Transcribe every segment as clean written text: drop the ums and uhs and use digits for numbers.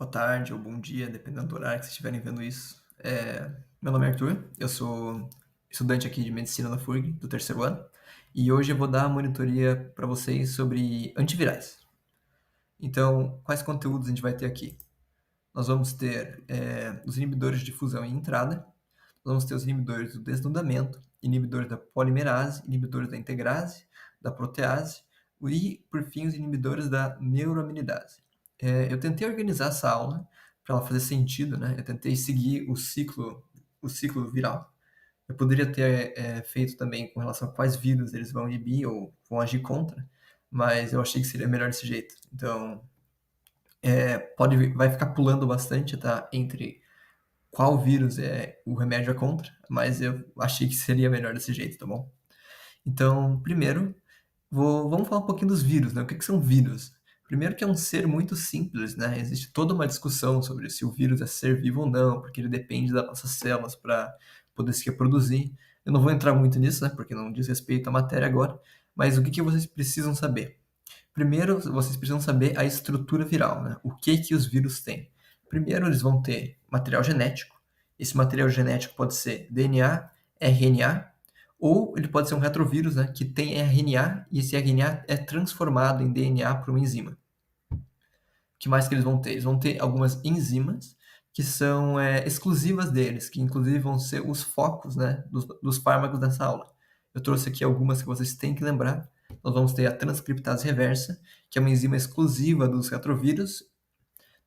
boa tarde ou bom dia, dependendo do horário que vocês estiverem vendo isso. Meu nome é Arthur, eu sou estudante aqui de medicina da FURG, do terceiro ano, e hoje eu vou dar a monitoria para vocês sobre antivirais. Então, quais conteúdos a gente vai ter aqui? Nós vamos ter os inibidores de fusão e entrada, nós vamos ter os inibidores do desnudamento, inibidores da polimerase, inibidores da integrase, da protease e, por fim, os inibidores da neuraminidase. Eu tentei organizar essa aula para ela fazer sentido, né? Eu tentei seguir o ciclo viral. Eu poderia ter feito também com relação a quais vírus eles vão inibir ou vão agir contra, mas eu achei que seria melhor desse jeito. Então, vai ficar pulando bastante, tá? Entre qual vírus o remédio é contra, mas eu achei que seria melhor desse jeito, tá bom? Então, primeiro, vamos falar um pouquinho dos vírus, né? O que são vírus? Primeiro que é um ser muito simples, né? Existe toda uma discussão sobre se o vírus é ser vivo ou não, porque ele depende das nossas células para poder se reproduzir. Eu não vou entrar muito nisso, né? Porque não diz respeito à matéria agora. Mas o que vocês precisam saber? Primeiro, vocês precisam saber a estrutura viral, né? O que os vírus têm. Primeiro, eles vão ter material genético. Esse material genético pode ser DNA, RNA, ou ele pode ser um retrovírus, né, que tem RNA e esse RNA é transformado em DNA por uma enzima. O que mais que eles vão ter? Eles vão ter algumas enzimas que são exclusivas deles, que inclusive vão ser os focos, né, dos fármacos dessa aula. Eu trouxe aqui algumas que vocês têm que lembrar. Nós vamos ter a transcriptase reversa, que é uma enzima exclusiva dos retrovírus.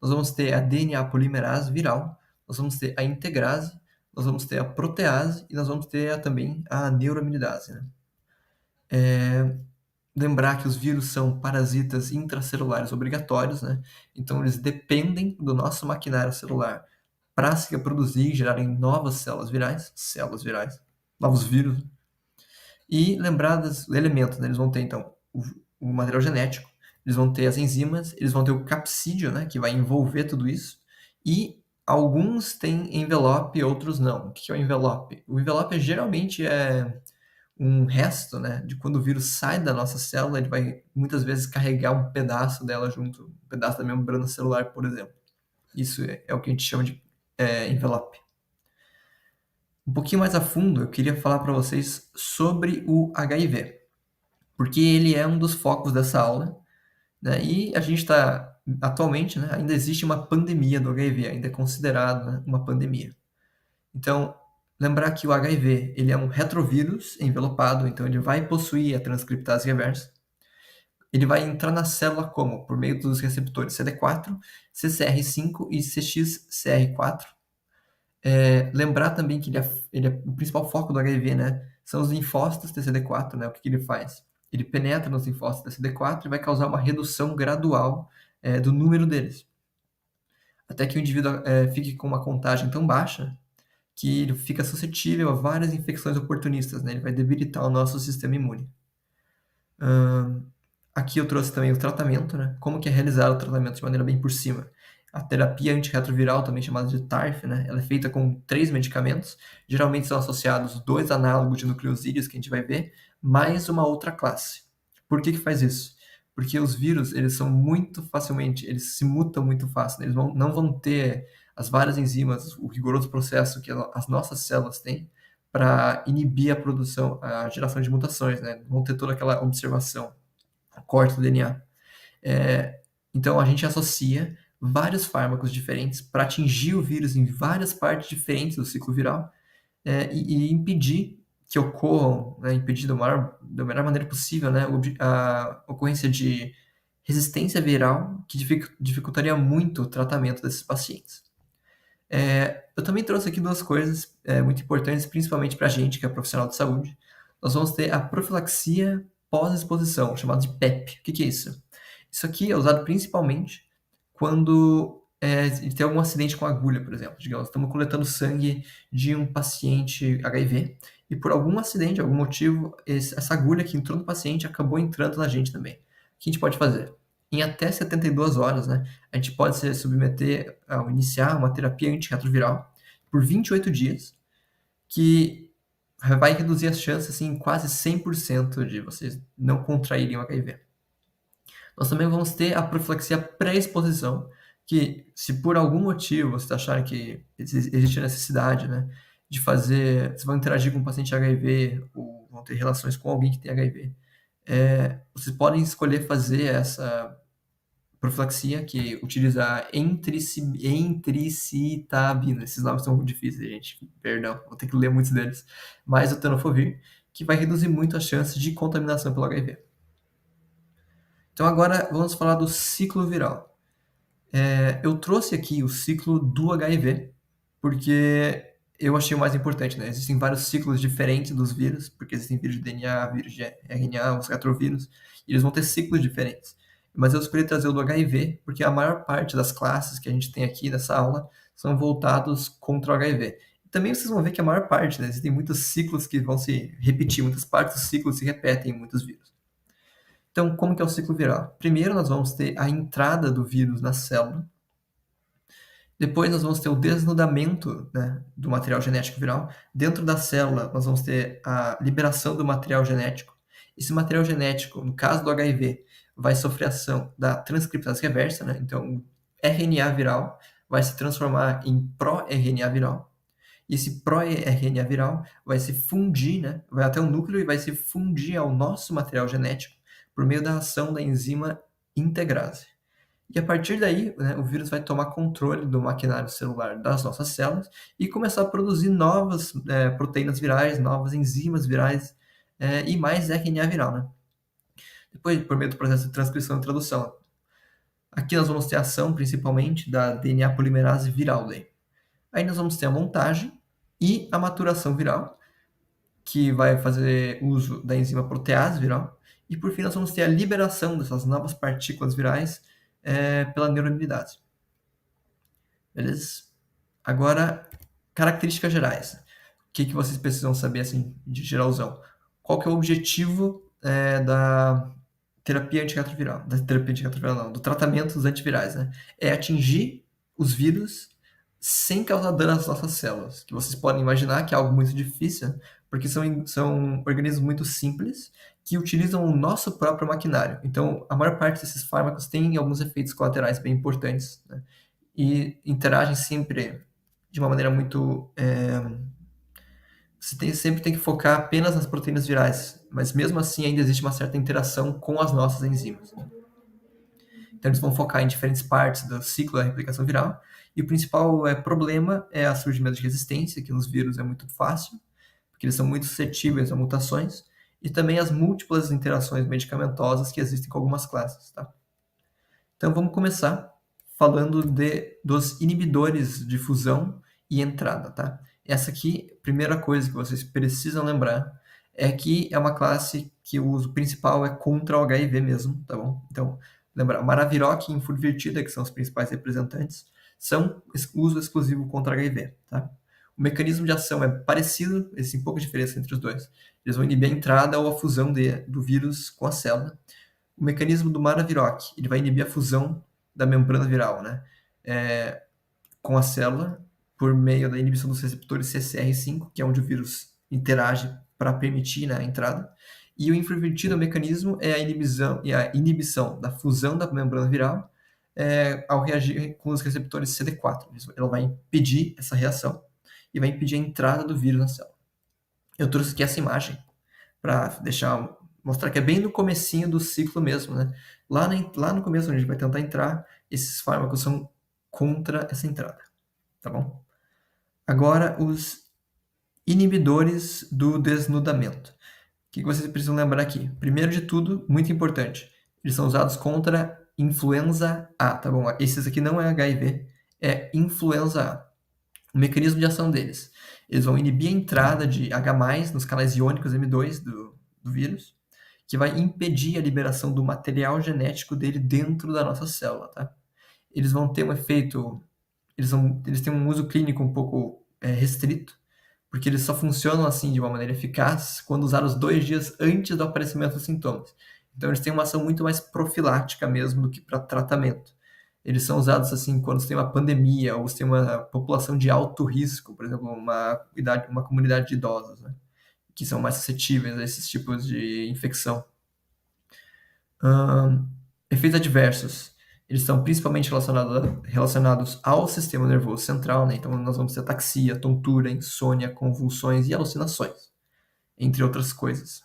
Nós vamos ter a DNA polimerase viral. Nós vamos ter a integrase. Nós vamos ter a protease e nós vamos ter também a neuraminidase, né? Lembrar que os vírus são parasitas intracelulares obrigatórios, né? Então eles dependem do nosso maquinário celular para se reproduzir e gerarem novas células virais, novos vírus. E lembrar dos elementos, né? Eles vão ter, então, o material genético, eles vão ter as enzimas, eles vão ter o capsídeo, né? Que vai envolver tudo isso. E alguns têm envelope, outros não. O que é o envelope? O envelope geralmente é um resto, né? De quando o vírus sai da nossa célula, ele vai muitas vezes carregar um pedaço dela junto, um pedaço da membrana celular, por exemplo. Isso é o que a gente chama de envelope. Um pouquinho mais a fundo, eu queria falar para vocês sobre o HIV, porque ele é um dos focos dessa aula, né? E a gente está, atualmente, né, ainda existe uma pandemia do HIV, ainda é considerado, né, uma pandemia. Então, lembrar que o HIV ele é um retrovírus envelopado, então ele vai possuir a transcriptase reversa. Ele vai entrar na célula como? Por meio dos receptores CD4, CCR5 e CXCR4. Lembrar também que o principal foco do HIV, né, são os linfócitos TCD4, né? O que ele faz? Ele penetra nos linfócitos TCD4 e vai causar uma redução gradual do número deles, até que o indivíduo fique com uma contagem tão baixa que ele fica suscetível a várias infecções oportunistas, né? Ele vai debilitar o nosso sistema imune. Aqui eu trouxe também o tratamento, né? Como que é realizado o tratamento de maneira bem por cima. A terapia antirretroviral, também chamada de TARF, né? Ela é feita com 3 medicamentos. Geralmente são associados 2 análogos de nucleosídeos, que a gente vai ver, mais uma outra classe. Por que faz isso? Porque os vírus, eles são muito facilmente, eles se mutam muito fácil, né? Eles não vão ter as várias enzimas, o rigoroso processo que as nossas células têm para inibir a produção, a geração de mutações, né? Vão ter toda aquela observação, corte do DNA. Então, a gente associa vários fármacos diferentes para atingir o vírus em várias partes diferentes do ciclo viral e impedir que ocorram, né, impedir da melhor maneira possível, né, a ocorrência de resistência viral que dificultaria muito o tratamento desses pacientes. Eu também trouxe aqui 2 coisas muito importantes, principalmente para a gente que é profissional de saúde. Nós vamos ter a profilaxia pós-exposição, chamada de PEP. O que é isso? Isso aqui é usado principalmente quando tem algum acidente com agulha, por exemplo. Digamos, estamos coletando sangue de um paciente HIV e por algum acidente, algum motivo, essa agulha que entrou no paciente acabou entrando na gente também. O que a gente pode fazer? Em até 72 horas, né, a gente pode se submeter ao iniciar uma terapia antirretroviral por 28 dias, que vai reduzir as chances assim, em quase 100% de vocês não contraírem o HIV. Nós também vamos ter a profilaxia pré-exposição, que se por algum motivo vocês acharem que existe a necessidade, né, de fazer, vocês vão interagir com um paciente HIV ou vão ter relações com alguém que tem HIV, vocês podem escolher fazer essa profilaxia, que utiliza entricitabina. Esses nomes são muito difíceis, gente. Perdão, vou ter que ler muitos deles. Mais o tenofovir, que vai reduzir muito as chances de contaminação pelo HIV. Então agora vamos falar do ciclo viral. Eu trouxe aqui o ciclo do HIV, porque eu achei o mais importante, né? Existem vários ciclos diferentes dos vírus, porque existem vírus de DNA, vírus de RNA, os retrovírus, e eles vão ter ciclos diferentes. Mas eu escolhi trazer o do HIV, porque a maior parte das classes que a gente tem aqui nessa aula são voltados contra o HIV. Também vocês vão ver que a maior parte, né? Existem muitos ciclos que vão se repetir, muitas partes do ciclo se repetem em muitos vírus. Então, como que é o ciclo viral? Primeiro, nós vamos ter a entrada do vírus na célula. Depois, nós vamos ter o desnudamento, né, do material genético viral. Dentro da célula, nós vamos ter a liberação do material genético. Esse material genético, no caso do HIV, vai sofrer ação da transcriptase reversa, né? Então, o RNA viral vai se transformar em pró-RNA viral. E esse pró-RNA viral vai se fundir, né? Vai até o núcleo e vai se fundir ao nosso material genético por meio da ação da enzima integrase. E a partir daí, né, o vírus vai tomar controle do maquinário celular das nossas células e começar a produzir novas proteínas virais, novas enzimas virais e mais RNA viral, né? Depois, por meio do processo de transcrição e tradução. Aqui nós vamos ter a ação, principalmente, da DNA polimerase viral daí. Aí nós vamos ter a montagem e a maturação viral, que vai fazer uso da enzima protease viral. E por fim, nós vamos ter a liberação dessas novas partículas virais pela neuraminidase. Beleza? Agora, características gerais. O que vocês precisam saber, assim, de geralzão? Qual que é o objetivo da terapia antirretroviral? Do tratamento dos antivirais, né? É atingir os vírus sem causar dano às nossas células. Que vocês podem imaginar que é algo muito difícil, porque são organismos muito simples que utilizam o nosso próprio maquinário. Então, a maior parte desses fármacos tem alguns efeitos colaterais bem importantes, né? E interagem sempre de uma maneira muito... sempre tem que focar apenas nas proteínas virais, mas mesmo assim ainda existe uma certa interação com as nossas enzimas. Então eles vão focar em diferentes partes do ciclo da replicação viral, e o principal problema é o surgimento de resistência, que nos vírus é muito fácil, porque eles são muito suscetíveis a mutações, e também as múltiplas interações medicamentosas que existem com algumas classes. Tá? Então vamos começar falando dos inibidores de fusão e entrada. Tá? Essa aqui, primeira coisa que vocês precisam lembrar, é que é uma classe que o uso principal é contra o HIV mesmo, tá bom? Então, lembrar, Maraviroc e Infurvirtida, que são os principais representantes, são uso exclusivo contra HIV, tá? O mecanismo de ação é parecido, existe pouca diferença entre os dois. Eles vão inibir a entrada ou a fusão do vírus com a célula. O mecanismo do Maraviroc, ele vai inibir a fusão da membrana viral, né? Com a célula, por meio da inibição dos receptores CCR5, que é onde o vírus interage para permitir, né, a entrada. E o infravertido mecanismo é a inibição da fusão da membrana viral ao reagir com os receptores CD4. Ela vai impedir essa reação e vai impedir a entrada do vírus na célula. Eu trouxe aqui essa imagem para mostrar que é bem no comecinho do ciclo mesmo, né? Lá no começo, onde a gente vai tentar entrar, esses fármacos são contra essa entrada, tá bom? Agora, os inibidores do desnudamento. O que vocês precisam lembrar aqui? Primeiro de tudo, muito importante, eles são usados contra influenza A, tá bom? Esses aqui não é HIV, é influenza A. O mecanismo de ação deles, eles vão inibir a entrada de H+, nos canais iônicos M2 do vírus, que vai impedir a liberação do material genético dele dentro da nossa célula, tá? Eles vão ter um efeito... Eles têm um uso clínico um pouco restrito, porque eles só funcionam assim de uma maneira eficaz quando usados 2 dias antes do aparecimento dos sintomas. Então eles têm uma ação muito mais profilática mesmo do que para tratamento. Eles são usados assim quando você tem uma pandemia ou você tem uma população de alto risco, por exemplo, uma comunidade de idosos, né, que são mais suscetíveis a esses tipos de infecção. Efeitos adversos. Eles são principalmente relacionados ao sistema nervoso central, né? Então nós vamos ter ataxia, tontura, insônia, convulsões e alucinações, entre outras coisas.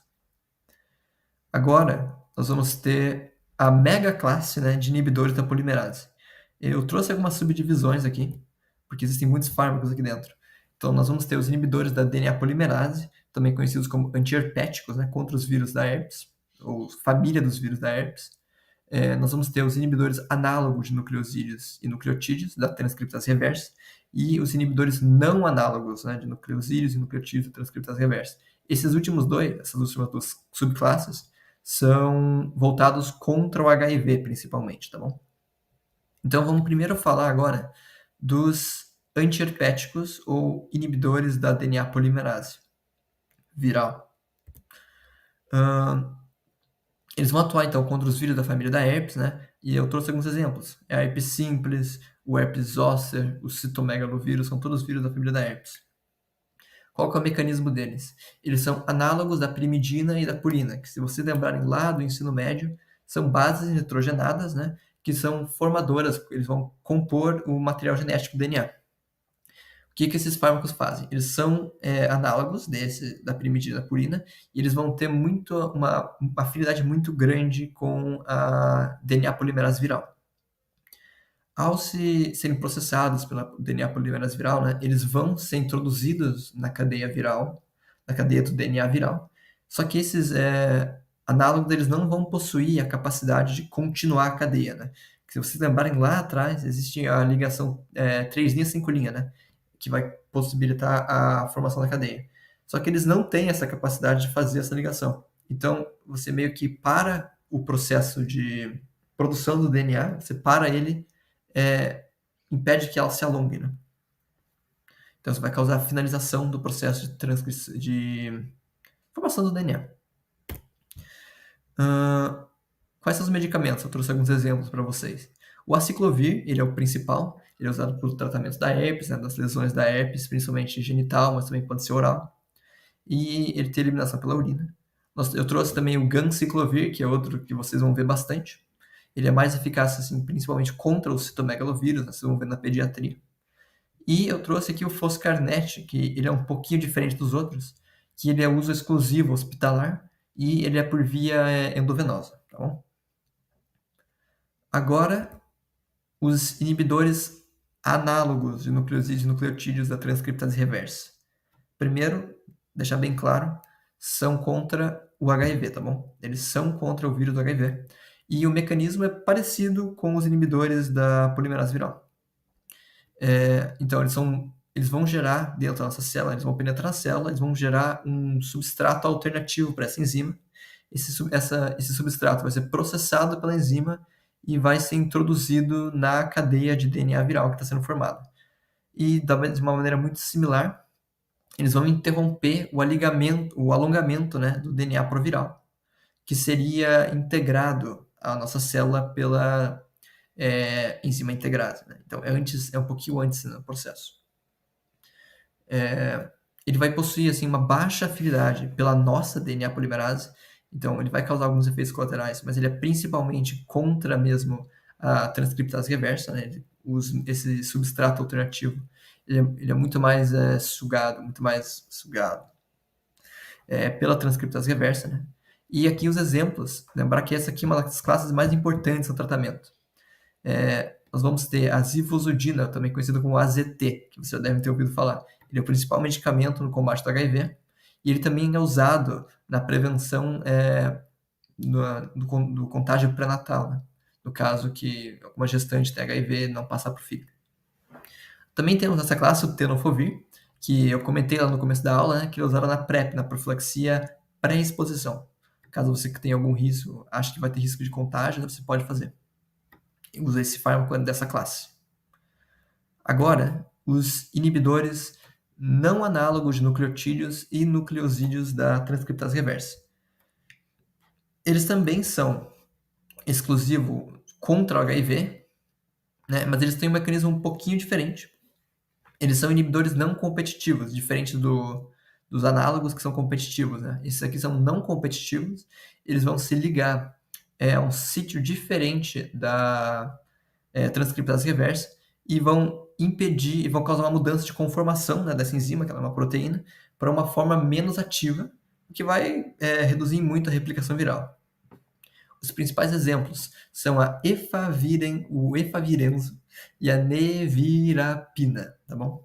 Agora, nós vamos ter a mega classe, né, de inibidores da polimerase. Eu trouxe algumas subdivisões aqui, porque existem muitos fármacos aqui dentro. Então, nós vamos ter os inibidores da DNA polimerase, também conhecidos como antiherpéticos, né, contra os vírus da herpes, ou família dos vírus da herpes. Nós vamos ter os inibidores análogos de nucleosídeos e nucleotídeos, da transcriptase reversa, e os inibidores não análogos, né, de nucleosídeos e nucleotídeos da transcriptase reversa. Esses últimos dois, essas últimas duas subclasses, são voltados contra o HIV, principalmente, tá bom? Então, vamos primeiro falar agora dos antiherpéticos ou inibidores da DNA polimerase viral. Eles vão atuar, então, contra os vírus da família da herpes, né? E eu trouxe alguns exemplos. A herpes simples, o herpes zoster, o citomegalovírus, são todos vírus da família da herpes. Qual que é o mecanismo deles? Eles são análogos da pirimidina e da purina, que se vocês lembrarem lá do ensino médio, são bases nitrogenadas, né? Que são formadoras, eles vão compor o material genético do DNA. O que esses fármacos fazem? Eles são análogos da pirimidina e da purina, e eles vão ter uma afinidade muito grande com a DNA polimerase viral. Ao serem processados pela DNA polimerase viral, né, eles vão ser introduzidos na cadeia viral, na cadeia do DNA viral. Só que esses análogos eles não vão possuir a capacidade de continuar a cadeia, né? Se vocês lembrarem lá atrás, existe a ligação 3' 5', né? Que vai possibilitar a formação da cadeia. Só que eles não têm essa capacidade de fazer essa ligação. Então, você meio que para o processo de produção do DNA, você para ele, impede que ela se alongue, né? Então, isso vai causar a finalização do processo de formação do DNA. Quais são os medicamentos? Eu trouxe alguns exemplos para vocês. O aciclovir, ele é o principal, ele é usado para o tratamento da herpes, né, das lesões da herpes, principalmente genital, mas também pode ser oral. E ele tem eliminação pela urina. Eu trouxe também o ganciclovir, que é outro que vocês vão ver bastante. Ele é mais eficaz, assim, principalmente contra o citomegalovírus, né, vocês vão ver na pediatria. E eu trouxe aqui o Foscarnet, que ele é um pouquinho diferente dos outros, que ele é uso exclusivo hospitalar e ele é por via endovenosa, tá bom? Agora, os inibidores análogos de nucleosídeos e nucleotídeos da transcriptase reversa. Primeiro, deixar bem claro, são contra o HIV, tá bom? Eles são contra o vírus do HIV. E o mecanismo é parecido com os inibidores da polimerase viral. Então, eles vão gerar dentro da nossa célula, eles vão penetrar na célula, eles vão gerar um substrato alternativo para essa enzima. Esse substrato vai ser processado pela enzima e vai ser introduzido na cadeia de DNA viral que está sendo formada. E de uma maneira muito similar, eles vão interromper o alongamento, né, do DNA proviral, que seria integrado à nossa célula pela enzima integrase, né? Então é um pouquinho antes no processo. Ele vai possuir assim uma baixa afinidade pela nossa DNA polimerase, então ele vai causar alguns efeitos colaterais, mas ele é principalmente contra mesmo a transcriptase reversa, né? Esse substrato alternativo, ele é muito mais sugado pela transcriptase reversa, né? E aqui os exemplos, lembrar que essa aqui é uma das classes mais importantes no tratamento. Nós vamos ter a zivosudina, também conhecida como AZT, que você já deve ter ouvido falar. Ele é o principal medicamento no combate do HIV, e ele também é usado na prevenção do contágio pré-natal, né? No caso que uma gestante tem HIV não passar para o filho. Também temos nessa classe o tenofovir, que eu comentei lá no começo da aula, né, que é usado na PrEP, na profilaxia pré-exposição. Caso você tenha algum risco, acha que vai ter risco de contágio, você pode fazer. Usa esse fármaco dessa classe. Agora, os inibidores não análogos de nucleotídeos e nucleosídeos da transcriptase reversa. Eles também são exclusivos contra o HIV, né, mas eles têm um mecanismo um pouquinho diferente. Eles são inibidores não competitivos, diferente dos análogos que são competitivos, né? Esses aqui são não competitivos, eles vão se ligar a um sítio diferente da transcriptase reversa e vão impedir e vão causar uma mudança de conformação, né, dessa enzima, que ela é uma proteína, para uma forma menos ativa, o que vai reduzir muito a replicação viral. Os principais exemplos são o efavirenzo e a nevirapina, tá bom?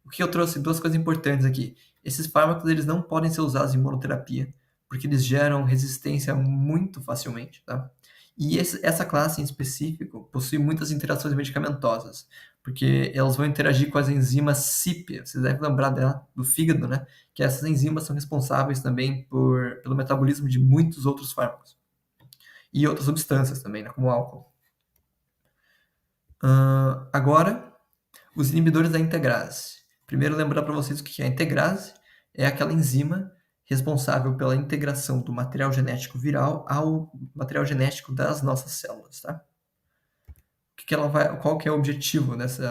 O que eu trouxe duas coisas importantes aqui. Esses fármacos eles não podem ser usados em monoterapia, porque eles geram resistência muito facilmente, tá? E essa classe em específico possui muitas interações medicamentosas, porque elas vão interagir com as enzimas CYP, vocês devem lembrar dela, do fígado, né? Que essas enzimas são responsáveis também pelo metabolismo de muitos outros fármacos. E outras substâncias também, né? Como álcool. Agora, os inibidores da integrase. Primeiro, lembrar para vocês o que é a integrase. É aquela enzima responsável pela integração do material genético viral ao material genético das nossas células, tá? Qual que é o objetivo desse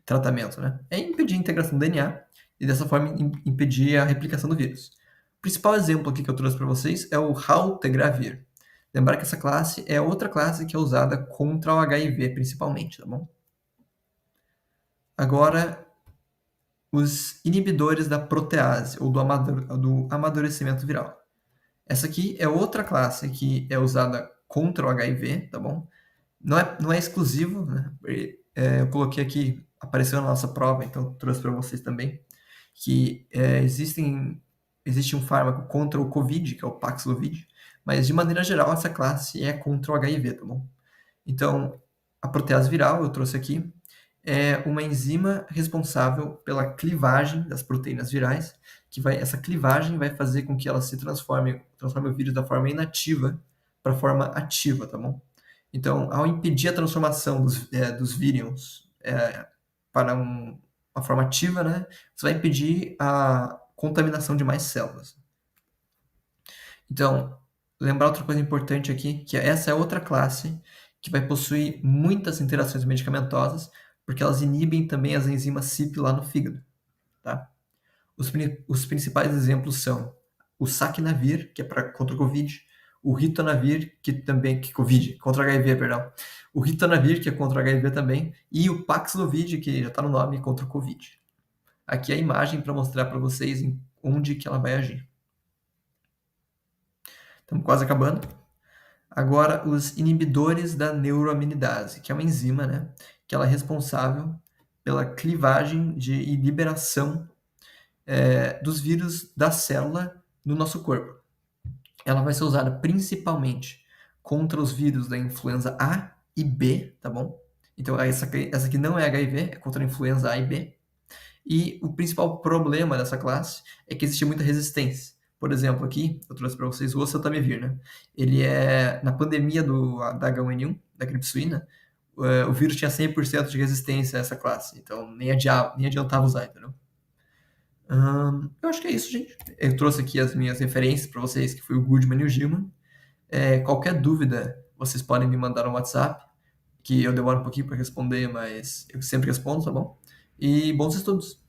tratamento, né? É impedir a integração do DNA e dessa forma impedir a replicação do vírus. O principal exemplo aqui que eu trouxe para vocês é o raltegravir. Lembrar que essa classe é outra classe que é usada contra o HIV principalmente, tá bom? Agora, os inibidores da protease, ou do amadurecimento viral. Essa aqui é outra classe que é usada contra o HIV, tá bom? Não é exclusivo, né? Eu coloquei aqui, apareceu na nossa prova, então trouxe para vocês também, que existe um fármaco contra o COVID, que é o Paxlovid, mas de maneira geral essa classe é contra o HIV, tá bom? Então, a protease viral, eu trouxe aqui, é uma enzima responsável pela clivagem das proteínas virais, essa clivagem vai fazer com que ela transforme o vírus da forma inativa para a forma ativa, tá bom? Então, ao impedir a transformação dos vírions para uma forma ativa, né, você vai impedir a contaminação de mais células. Então, lembrar outra coisa importante aqui, que essa é outra classe que vai possuir muitas interações medicamentosas, porque elas inibem também as enzimas CYP lá no fígado, tá? Os principais exemplos são o saquinavir, que é contra o COVID, o ritonavir, contra o HIV, perdão. O ritonavir, que é contra o HIV também, e o Paxlovid, que já está no nome, contra o COVID. Aqui é a imagem para mostrar para vocês onde que ela vai agir. Estamos quase acabando. Agora, os inibidores da neuroaminidase, que é uma enzima, né, que ela é responsável pela clivagem e liberação dos vírus da célula no nosso corpo. Ela vai ser usada principalmente contra os vírus da influenza A e B, tá bom? Então, essa aqui não é HIV, é contra a influenza A e B. E o principal problema dessa classe é que existe muita resistência. Por exemplo, aqui, eu trouxe para vocês o oseltamivir, né? Ele na pandemia da H1N1, da gripe suína, o vírus tinha 100% de resistência a essa classe. Então, nem adiantava usar, entendeu? Eu acho que é isso, gente. Eu trouxe aqui as minhas referências para vocês, que foi o Goodman e o Gilman. Qualquer dúvida, vocês podem me mandar no WhatsApp, que eu demoro um pouquinho para responder, mas eu sempre respondo, tá bom? E bons estudos!